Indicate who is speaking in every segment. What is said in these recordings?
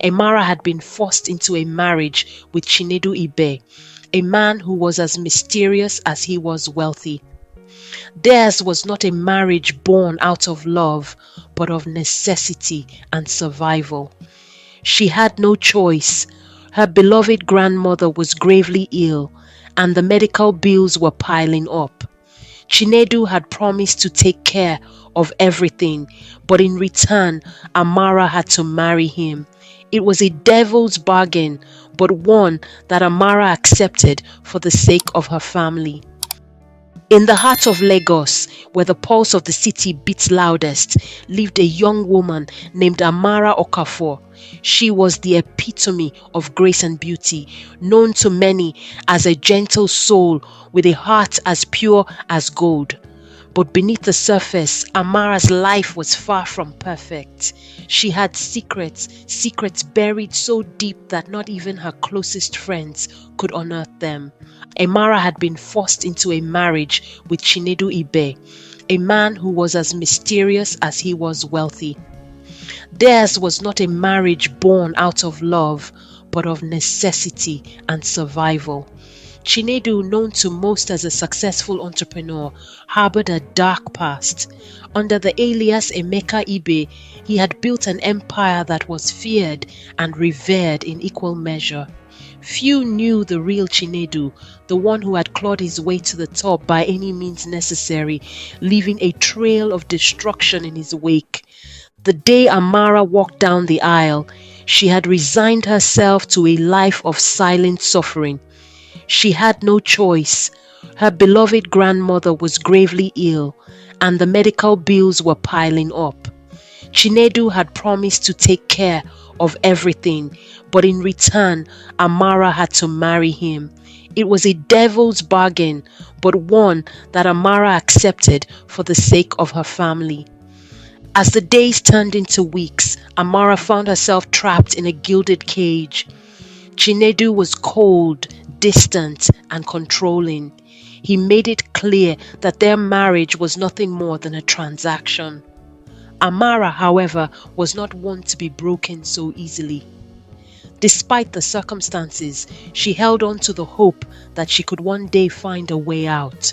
Speaker 1: Amara had been forced into a marriage with Chinedu Ibe, a man who was as mysterious as he was wealthy. Theirs was not a marriage born out of love, but of necessity and survival. She had no choice. Her beloved grandmother was gravely ill, and the medical bills were piling up. Chinedu had promised to take care of everything, but in return, Amara had to marry him. It was a devil's bargain, but one that Amara accepted for the sake of her family. In the heart of Lagos, where the pulse of the city beats loudest, lived a young woman named Amara Okafor. She was the epitome of grace and beauty, known to many as a gentle soul with a heart as pure as gold. But beneath the surface, Amara's life was far from perfect. She had secrets buried so deep that not even her closest friends could unearth them. Amara had been forced into a marriage with Chinedu Ibe, a man who was as mysterious as he was wealthy. Theirs was not a marriage born out of love, but of necessity and survival. Chinedu, known to most as a successful entrepreneur, harbored a dark past. Under the alias Emeka Ibe, he had built an empire that was feared and revered in equal measure. Few knew the real Chinedu, the one who had clawed his way to the top by any means necessary, leaving a trail of destruction in his wake. The day Amara walked down the aisle, she had resigned herself to a life of silent suffering. She had no choice. Her beloved grandmother was gravely ill, and the medical bills were piling up. Chinedu had promised to take care of everything, but in return, Amara had to marry him. It was a devil's bargain, but one that Amara accepted for the sake of her family. As the days turned into weeks, Amara found herself trapped in a gilded cage. Chinedu was cold, distant, and controlling. He made it clear that their marriage was nothing more than a transaction. Amara, however, was not one to be broken so easily. Despite the circumstances, she held on to the hope that she could one day find a way out.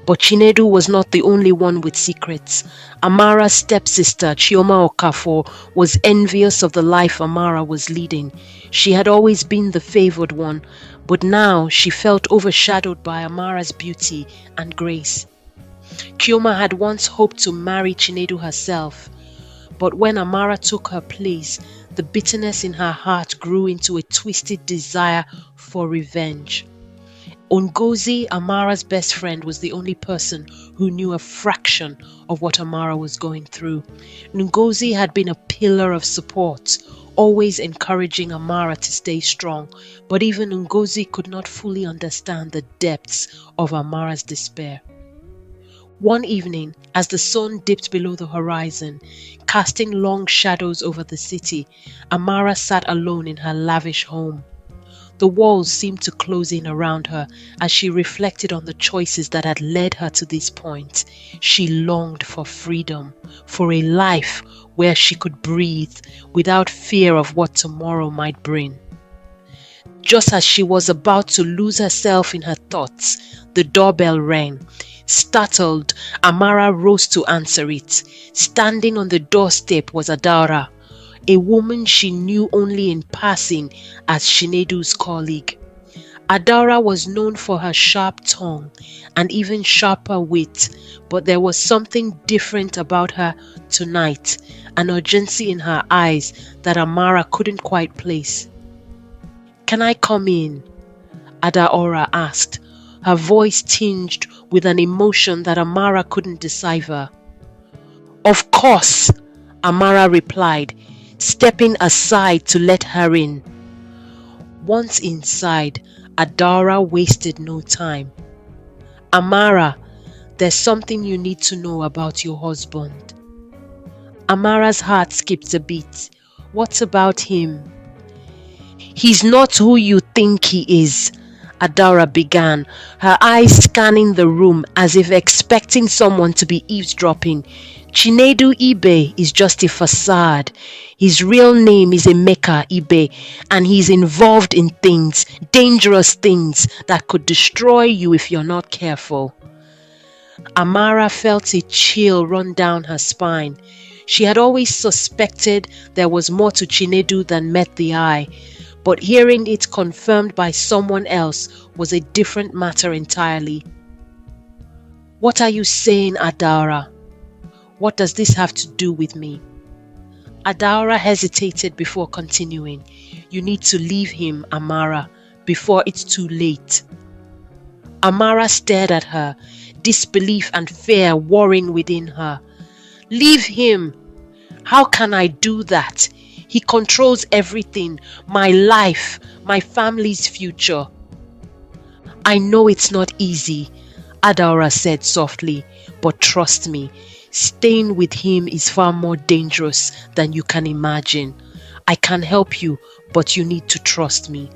Speaker 1: But Chinedu was not the only one with secrets. Amara's stepsister, Chioma Okafor, was envious of the life Amara was leading. She had always been the favored one, but now she felt overshadowed by Amara's beauty and grace. Chioma had once hoped to marry Chinedu herself, but when Amara took her place, the bitterness in her heart grew into a twisted desire for revenge. Ngozi, Amara's best friend, was the only person who knew a fraction of what Amara was going through. Ngozi had been a pillar of support, always encouraging Amara to stay strong, but even Ngozi could not fully understand the depths of Amara's despair. One evening, as the sun dipped below the horizon, casting long shadows over the city, Amara sat alone in her lavish home. The walls seemed to close in around her as she reflected on the choices that had led her to this point. She longed for freedom, for a life where she could breathe without fear of what tomorrow might bring. Just as she was about to lose herself in her thoughts, the doorbell rang. Startled, Amara rose to answer it. Standing on the doorstep was Adaora, a woman she knew only in passing as Chinedu's colleague. Adaora was known for her sharp tongue and even sharper wit, but there was something different about her tonight, an urgency in her eyes that Amara couldn't quite place. "Can I come in?" Adaora asked, her voice tinged with an emotion that Amara couldn't decipher. "Of course," Amara replied, stepping aside to let her in. Once inside, Adaora wasted no time. "Amara, there's something you need to know about your husband." Amara's heart skipped a beat. "What about him?" "He's not who you think he is," Adaora began, her eyes scanning the room as if expecting someone to be eavesdropping. Chinedu Ibe is just a facade. His real name is Emeka Ibe, and he's involved in things, dangerous things that could destroy you if you're not careful. Amara felt a chill run down her spine. She had always suspected there was more to Chinedu than met the eye, but hearing it confirmed by someone else was a different matter entirely. What are you saying, Adaora? What does this have to do with me? Adaora hesitated before continuing. You need to leave him, Amara, before it's too late. Amara stared at her, disbelief and fear warring within her. Leave him! How can I do that? He controls everything, my life, my family's future. I know it's not easy, Adaora said softly, but trust me, staying with him is far more dangerous than you can imagine. I can help you, but you need to trust me.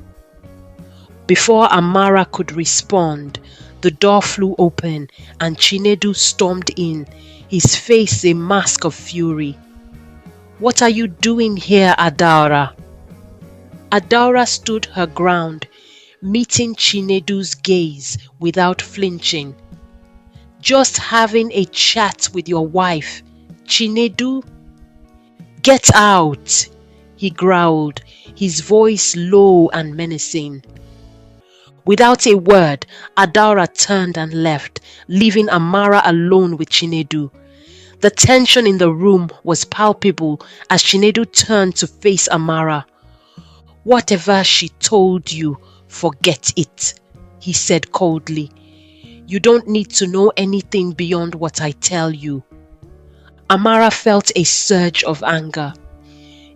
Speaker 1: Before Amara could respond, the door flew open and Chinedu stormed in, his face a mask of fury. What are you doing here, Adaora? Adaora stood her ground, meeting Chinedu's gaze without flinching. Just having a chat with your wife, Chinedu? Get out, he growled, his voice low and menacing. Without a word, Adaora turned and left, leaving Amara alone with Chinedu. The tension in the room was palpable as Chinedu turned to face Amara. Whatever she told you, forget it, he said coldly. You don't need to know anything beyond what I tell you. Amara felt a surge of anger.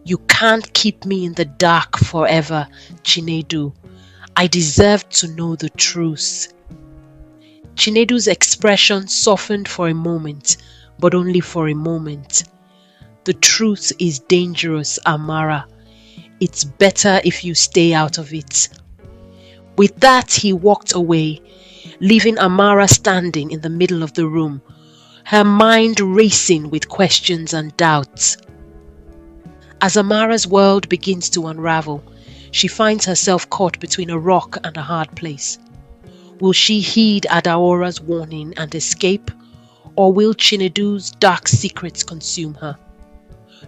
Speaker 1: You can't keep me in the dark forever, Chinedu. I deserve to know the truth. Chinedu's expression softened for a moment, but only for a moment. The truth is dangerous, Amara. It's better if you stay out of it. With that, he walked away, leaving Amara standing in the middle of the room, her mind racing with questions and doubts. As Amara's world begins to unravel, she finds herself caught between a rock and a hard place. Will she heed Adaora's warning and escape, or will Chinedu's dark secrets consume her?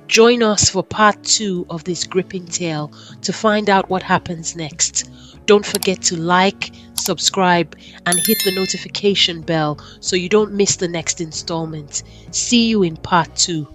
Speaker 1: Join us for part 2 of this gripping tale to find out what happens next. Don't forget to like, subscribe, and hit the notification bell so you don't miss the next installment. See you in part 2.